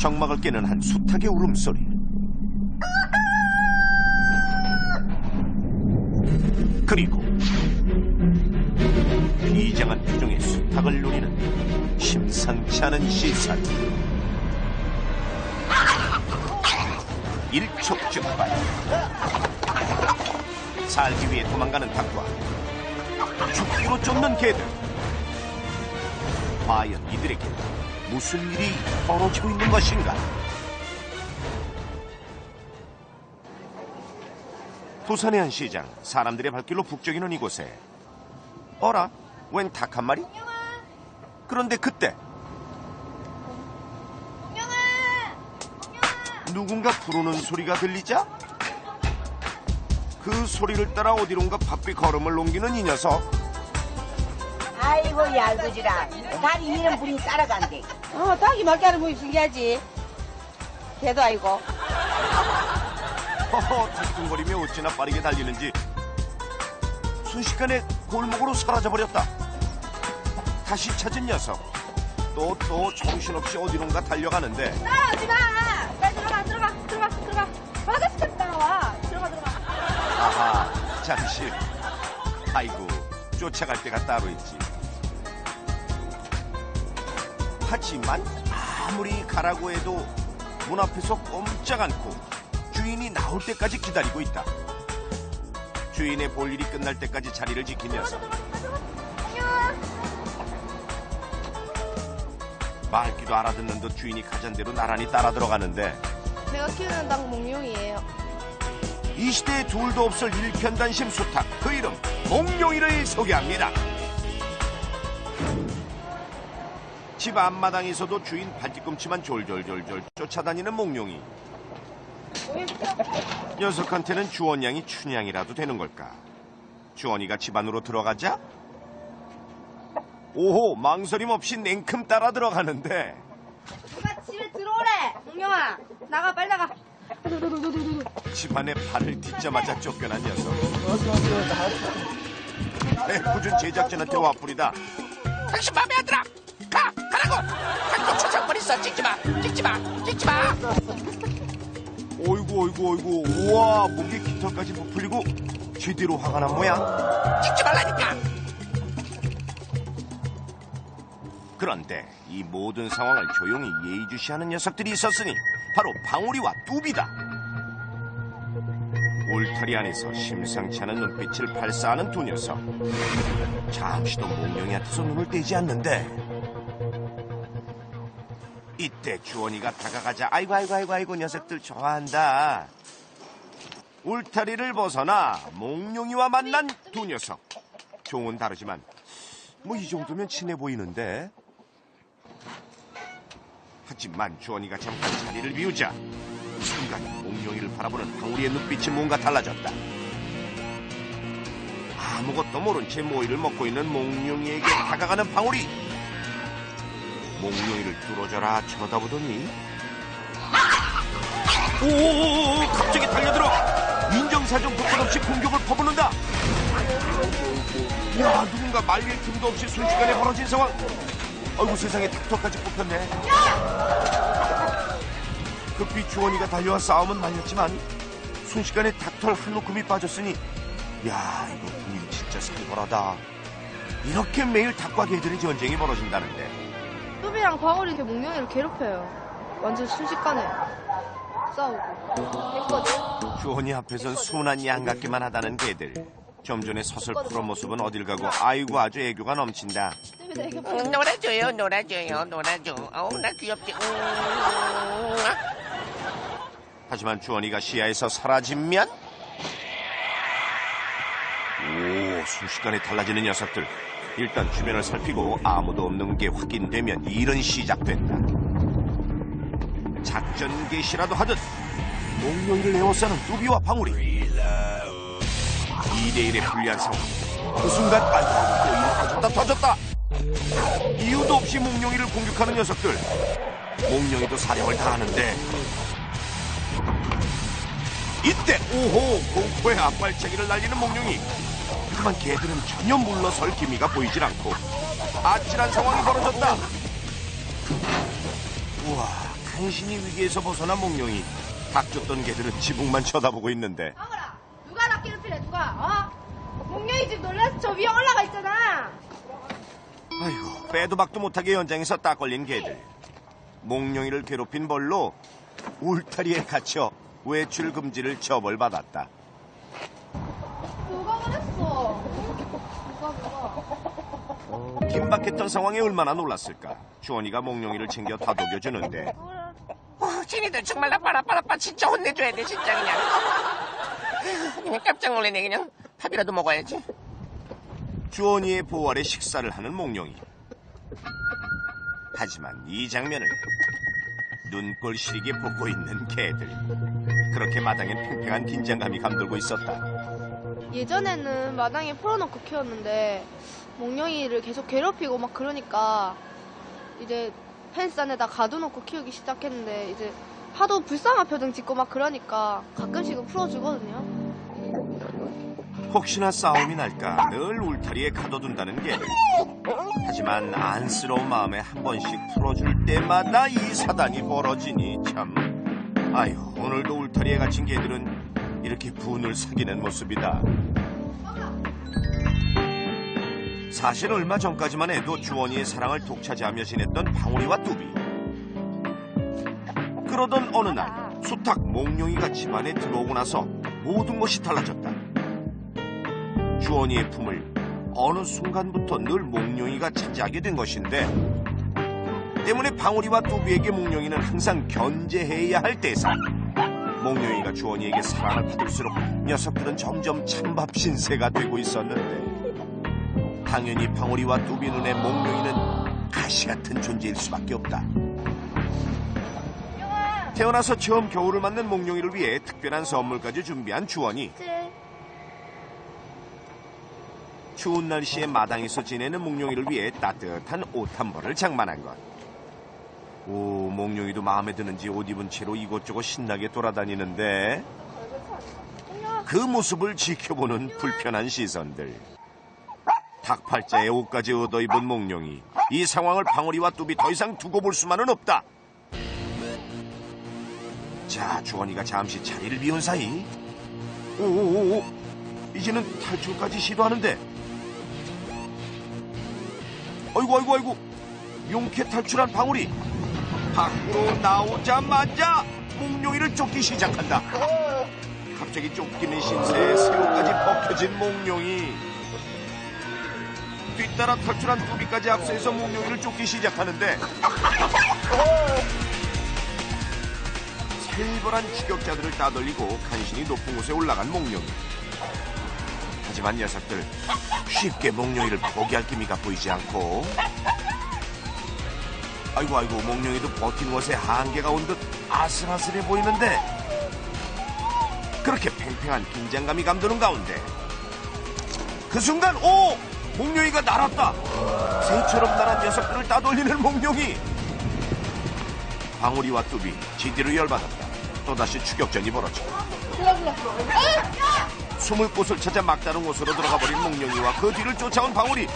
정막을 깨는 한 수탉의 울음소리. 그리고 비장한 표정의 수탉을 노리는 심상치 않은 시선. 일촉즉발. 살기 위해 도망가는 닭과 죽기로 쫓는 개들. 과연 이들에게 무슨 일이 벌어지고 있는 것인가? 부산의 한 시장, 사람들의 발길로 북적이는 이곳에 어라? 웬 닭 한 마리? 그런데 그때 누군가 부르는 소리가 들리자 그 소리를 따라 어디론가 바삐 걸음을 옮기는 이 녀석. 아이고 얄궂으라. 닭이 이런 분이 따라간대. 닭이 막 가는 분이 신기하지. 개도 아니고. 허허, 뒷둥거리며 어찌나 빠르게 달리는지 순식간에 골목으로 사라져버렸다. 다시 찾은 녀석. 또 정신없이 어디론가 달려가는데. 따라오지 마. 빨리 들어가. 바가지까지 따라와. 들어가. 아하, 잠시. 아이고, 쫓아갈 때가 따로 있지. 하지만 아무리 가라고 해도 문 앞에서 꼼짝 않고 주인이 나올 때까지 기다리고 있다. 주인의 볼 일이 끝날 때까지 자리를 지킨 녀석. 말귀도 알아듣는 듯 주인이 가잔 대로 나란히 따라 들어가는데 제가 키우는 닭 몽룡이에요. 이 시대에 둘도 없을 일편단심 수탉, 그 이름 몽룡이를 소개합니다. 집 앞마당에서도 주인 발뒤꿈치만 졸졸졸졸 쫓아다니는 몽룡이. 녀석한테는 주원양이 춘향이라도 되는 걸까? 주원이가 집 안으로 들어가자 오호, 망설임 없이 냉큼 따라 들어가는데 누가 집에 들어오래. 몽룡아, 나가, 빨리 나가. 집안에 발을 딛자마자 쫓겨난 녀석. 애꿎은 제작진한테 와뿌리다. 당신 마음에 안 들어. 가라고. 당도 초상권 있어. 찍지마. 어이구, 우와, 목에 깃털까지 부풀리고 제대로 화가 난 모양. 찍지 말라니까. 그런데 이 모든 상황을 조용히 예의주시하는 녀석들이 있었으니 바로 방울이와 뚜비다. 울타리 안에서 심상치 않은 눈빛을 발사하는 두 녀석. 잠시도 몽룡이한테서 눈을 떼지 않는데 이때 주원이가 다가가자 아이고 녀석들 좋아한다. 울타리를 벗어나 몽룡이와 만난 두 녀석. 종은 다르지만 뭐 이 정도면 친해 보이는데. 하지만 주원이가 잠깐 자리를 비우자 순간 몽룡이를 바라보는 방울이의 눈빛이 뭔가 달라졌다. 아무것도 모른 채 모이를 먹고 있는 몽룡이에게 다가가는 방울이 몽룡이를 뚫어져라 쳐다보더니 오, 갑자기 달려들어 인정사정 볼 것 없이 공격을 퍼붓는다. 야, 누군가 말릴 틈도 없이 순식간에 벌어진 상황. 아이고, 세상에 닥터까지 뽑혔네. 급히 주원이가 달려와 싸움은 말렸지만 순식간에 닥터 한 움큼이 빠졌으니 야, 이거 분위기 진짜 살벌하다. 이렇게 매일 닭과 개들의 전쟁이 벌어진다는데. 뚜비랑 방울이 이렇게 몽룡이를 괴롭혀요. 완전 순식간에 싸우고 했거든. 주원이 앞에선 순한 양 같기만 하다는 개들. 좀 전에 서슬프런 모습은 어딜 가고 아이고 아주 애교가 넘친다. 놀아줘요. 어우, 나 귀엽지. 하지만 주원이가 시야에서 사라지면 오, 순식간에 달라지는 녀석들. 일단 주변을 살피고 아무도 없는 게 확인되면 일은 시작된다. 작전 개시라도 하듯 몽룡이를 에워싸는 뚜비와 방울이 2대1의 불리한 상황. 그 순간 아이고 또 터졌다. 이유도 없이 몽룡이를 공격하는 녀석들. 몽룡이도 사령을 다하는데 이때 오호, 공포의 앞발차기를 날리는 몽룡이. 하지만 개들은 전혀 물러설 기미가 보이질 않고 아찔한 상황이 벌어졌다. 우와, 간신히 위기에서 벗어난 몽룡이 닥쳤던 개들은 지붕만 쳐다보고 있는데 아무라 누가 나 괴롭히래 누가 목령이 지금 놀라서 저 위에 올라가 있잖아. 아이고 빼도 박도 못하게 연장에서 딱 걸린 개들. 몽룡이를 괴롭힌 벌로 울타리에 갇혀 외출 금지를 처벌받았다. 누가 그랬어? 누가 긴박했던 상황에 얼마나 놀랐을까. 주원이가 몽룡이를 챙겨 다독여주는데 쟤네들 정말 나빠 진짜 혼내줘야 돼 진짜 그냥 깜짝 놀래네. 그냥 밥이라도 먹어야지. 주원이의 보호 아래 식사를 하는 몽룡이. 하지만 이 장면을 눈꼴 시리게 보고 있는 개들. 그렇게 마당엔 팽팽한 긴장감이 감돌고 있었다. 예전에는 마당에 풀어놓고 키웠는데 몽룡이를 계속 괴롭히고 막 그러니까 이제 펜스 안에다 가둬놓고 키우기 시작했는데 이제 하도 불쌍한 표정 짓고 막 그러니까 가끔씩은 풀어주거든요. 혹시나 싸움이 날까 늘 울타리에 가둬둔다는 개들. 하지만 안쓰러운 마음에 한 번씩 풀어줄 때마다 이 사단이 벌어지니 참. 아유, 오늘도 울타리에 갇힌 개들은 이렇게 분을 사귀는 모습이다. 사실 얼마 전까지만 해도 주원이의 사랑을 독차지하며 지냈던 방울이와 뚜비. 그러던 어느 날 수탉 몽룡이가 집안에 들어오고 나서 모든 것이 달라졌다. 주원이의 품을 어느 순간부터 늘 몽룡이가 차지하게 된 것인데, 때문에 방울이와 뚜비에게 몽룡이는 항상 견제해야 할 대상. 몽룡이가 주원이에게 사랑을 받을수록 녀석들은 점점 찬밥 신세가 되고 있었는데, 당연히 방울이와 뚜비 눈에 몽룡이는 가시 같은 존재일 수밖에 없다. 태어나서 처음 겨울을 맞는 몽룡이를 위해 특별한 선물까지 준비한 주원이. 추운 날씨에 마당에서 지내는 몽룡이를 위해 따뜻한 옷 한 벌을 장만한 것. 오, 몽룡이도 마음에 드는지 옷 입은 채로 이곳저곳 신나게 돌아다니는데 그 모습을 지켜보는 불편한 시선들. 닭팔자에 옷까지 얻어입은 몽룡이. 이 상황을 방울이와 뚜비 더 이상 두고 볼 수만은 없다. 자, 주원이가 잠시 자리를 비운 사이 오오오, 이제는 탈출까지 시도하는데, 아이고 용케 탈출한 방울이 밖으로 나오자마자 몽룡이를 쫓기 시작한다. 갑자기 쫓기는 신세에 새우까지 벗겨진 몽룡이 뒤따라 탈출한 뚜비까지 앞서서 몽룡이를 쫓기 시작하는데, 살벌한 추격자들을 따돌리고 간신히 높은 곳에 올라간 몽룡이. 하지만 녀석들 쉽게 몽룡이를 포기할 기미가 보이지 않고, 아이고 몽룡이도 버티는 것에 한계가 온 듯 아슬아슬해 보이는데, 그렇게 팽팽한 긴장감이 감도는 가운데 그 순간 몽룡이가 날았다. 새처럼 날아 녀석들을 따돌리는 몽룡이. 방울이와 뚜비 지디로 열받았다. 또다시 추격전이 벌어져. 숨을 곳을 찾아 막다른 곳으로 들어가 버린 몽룡이와 그 뒤를 쫓아온 방울이.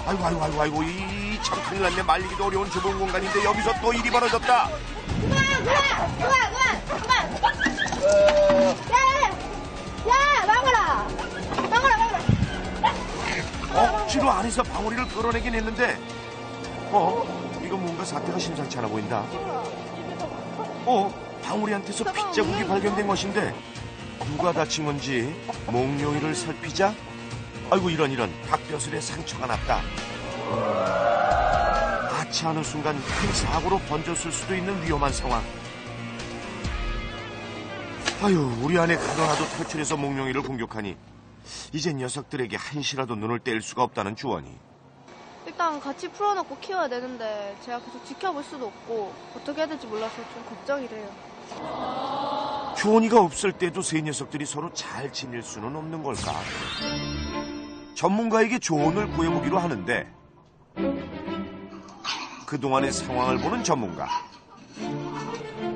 아이고 이 참 큰일 났네. 말리기도 어려운 좁은 공간인데 여기서 또 일이 벌어졌다. 그만! 야, 막아라! 억지로 안에서 방울이를 끌어내긴 했는데, 이거 뭔가 사태가 심상치 않아 보인다. 방울이한테서 핏자국이 발견된 것인데 누가 다친 건지 몽룡이를 살피자, 아이고 이런 닭벼슬에 상처가 났다. 아차하는 순간 큰 사고로 번졌을 수도 있는 위험한 상황. 아유, 우리 안에 가더라도 탈출해서 몽룡이를 공격하니 이제 녀석들에게 한시라도 눈을 뗄 수가 없다는 주원이. 일단 같이 풀어놓고 키워야 되는데 제가 계속 지켜볼 수도 없고 어떻게 해야 될지 몰라서 좀 걱정이 돼요. 주원이가 없을 때도 새 녀석들이 서로 잘 지낼 수는 없는 걸까? 전문가에게 조언을 구해보기로 하는데, 그동안의 상황을 보는 전문가.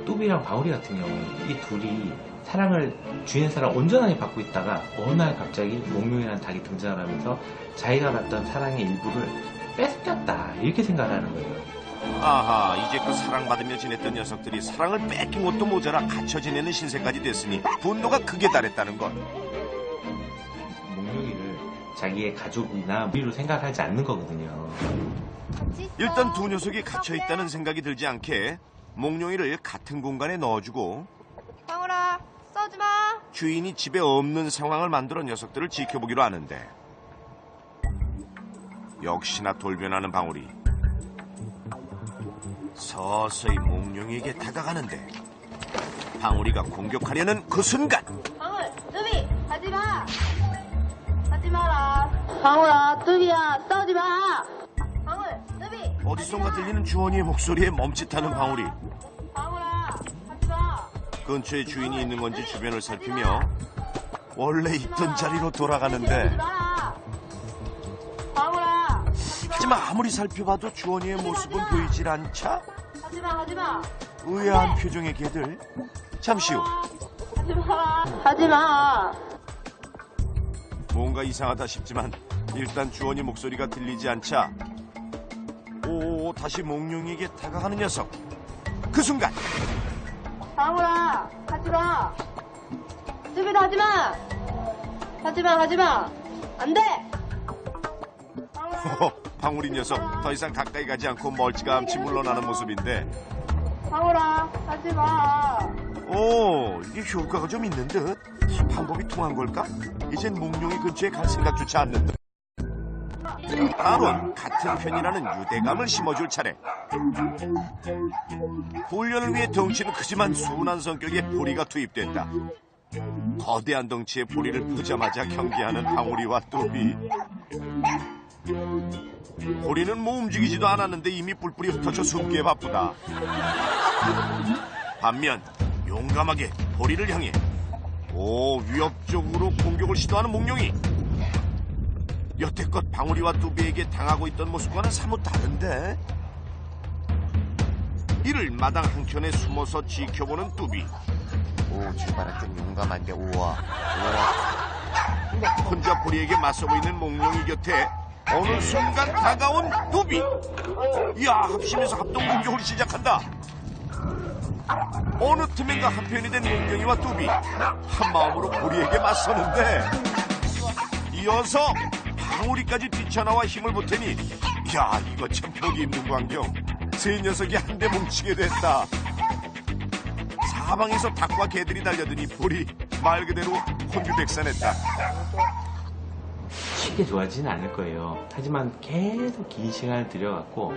뚜비랑 바울이 같은 경우는 이 둘이 사랑을 주인의 사랑을 온전하게 받고 있다가 어느 날 갑자기 몽룡이라는 닭이 등장을 하면서 자기가 받던 사랑의 일부를 뺏겼다 이렇게 생각하는 거예요. 아하, 이제껏 사랑받으며 지냈던 녀석들이 사랑을 뺏긴 것도 모자라 갇혀 지내는 신세까지 됐으니 분노가 극에 달했다는 것. 몽룡이를 자기의 가족이나 우리로 생각하지 않는 거거든요. 같이 있어. 일단 두 녀석이 갇혀있다는 생각이 들지 않게 몽룡이를 같은 공간에 넣어주고 방울아, 싸우지 마. 주인이 집에 없는 상황을 만들어 녀석들을 지켜보기로 하는데 역시나 돌변하는 방울이 서서히 몽룡이에게 다가가는데 방울이가 공격하려는 그 순간 방울, 뚜비, 하지 마. 하지 마라. 방울아, 뚜비야, 싸우지 마. 방울, 뚜비. 어디선가 들리는 주원이의 목소리에 멈칫하는 방울이 방울아, 하지 마. 근처에 주인이 있는 건지 주변을 살피며 원래 있던 자리로 돌아가는데 마라. 방울아, 하지만 아무리 살펴봐도 주원이의 모습은 보이질 않자 하지 마, 하지 마. 의아한 표정의 개들. 잠시 후 하지 마. 하지 마. 뭔가 이상하다 싶지만 일단 주원이 목소리가 들리지 않자 오 다시 몽룡이에게 다가가는 녀석. 그 순간 방울아, 하지 마. 뚜비도 하지 마. 하지 마, 하지 마. 안 돼. 방울이 녀석 더 이상 가까이 가지 않고 멀찌감치 물러나는 모습인데 방울아, 하지 마. 오 이게 효과가 좀 있는 듯. 방법이 통한 걸까? 이젠 몽룡이 근처에 갈 생각조차 않는 듯. 바로 같은 편이라는 유대감을 심어줄 차례. 훈련을 위해 덩치는 크지만 순한 성격의 보리가 투입됐다. 거대한 덩치의 보리를 보자마자 경계하는 방울이와 뚜비. 보리는 뭐 움직이지도 않았는데 이미 뿔뿔이 흩어져 숨기에 바쁘다. 반면 용감하게 보리를 향해 위협적으로 공격을 시도하는 몽룡이 여태껏 방울이와 뚜비에게 당하고 있던 모습과는 사뭇 다른데 이를 마당 한켠에 숨어서 지켜보는 뚜비. 제발은 좀 용감한데 우와. 혼자 보리에게 맞서고 있는 몽룡이 곁에 어느 순간 다가온 뚜비. 이야 합심해서 합동 공격을 시작한다. 어느 틈엔가 한편이 된 몽룡이와 뚜비 한마음으로 보리에게 맞서는데 이어서 방울이까지 뛰쳐나와 힘을 보태니 야 이거 참 보기 힘든 광경. 세 녀석이 한데 뭉치게 됐다. 사방에서 닭과 개들이 달려드니 보리 말 그대로 혼주백산했다. 쉽게 좋아지진 않을 거예요. 하지만 계속 긴 시간을 들여갖고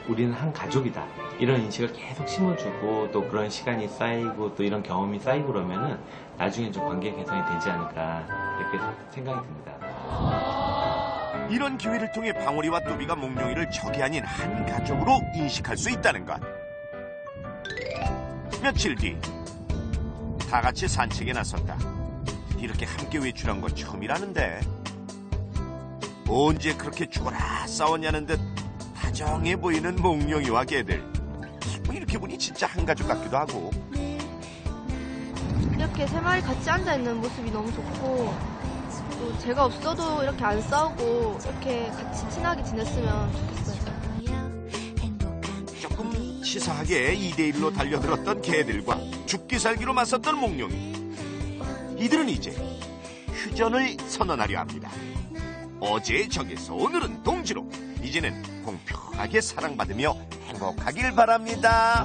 우리는 한 가족이다 이런 인식을 계속 심어주고 또 그런 시간이 쌓이고 또 이런 경험이 쌓이고 그러면은 나중에 좀 관계 개선이 되지 않을까 이렇게 생각이 듭니다. 이런 기회를 통해 방울이와 뚜비가 몽룡이를 적이 아닌 한 가족으로 인식할 수 있다는 것. 며칠 뒤 다 같이 산책에 나섰다. 이렇게 함께 외출한 건 처음이라는데 언제 그렇게 죽어라 싸웠냐는 듯 다정해 보이는 몽룡이와 개들. 이렇게 보니 진짜 한 가족 같기도 하고. 이렇게 세 마리 같이 앉아있는 모습이 너무 좋고 또 제가 없어도 이렇게 안 싸우고 이렇게 같이 친하게 지냈으면 좋겠어요. 조금 치사하게 2대1로 달려들었던 개들과 죽기 살기로 맞섰던 몽룡이. 이들은 이제 휴전을 선언하려 합니다. 어제의 적에서 오늘은 동지로 이제는 공평하게 사랑받으며 행복하길 바랍니다.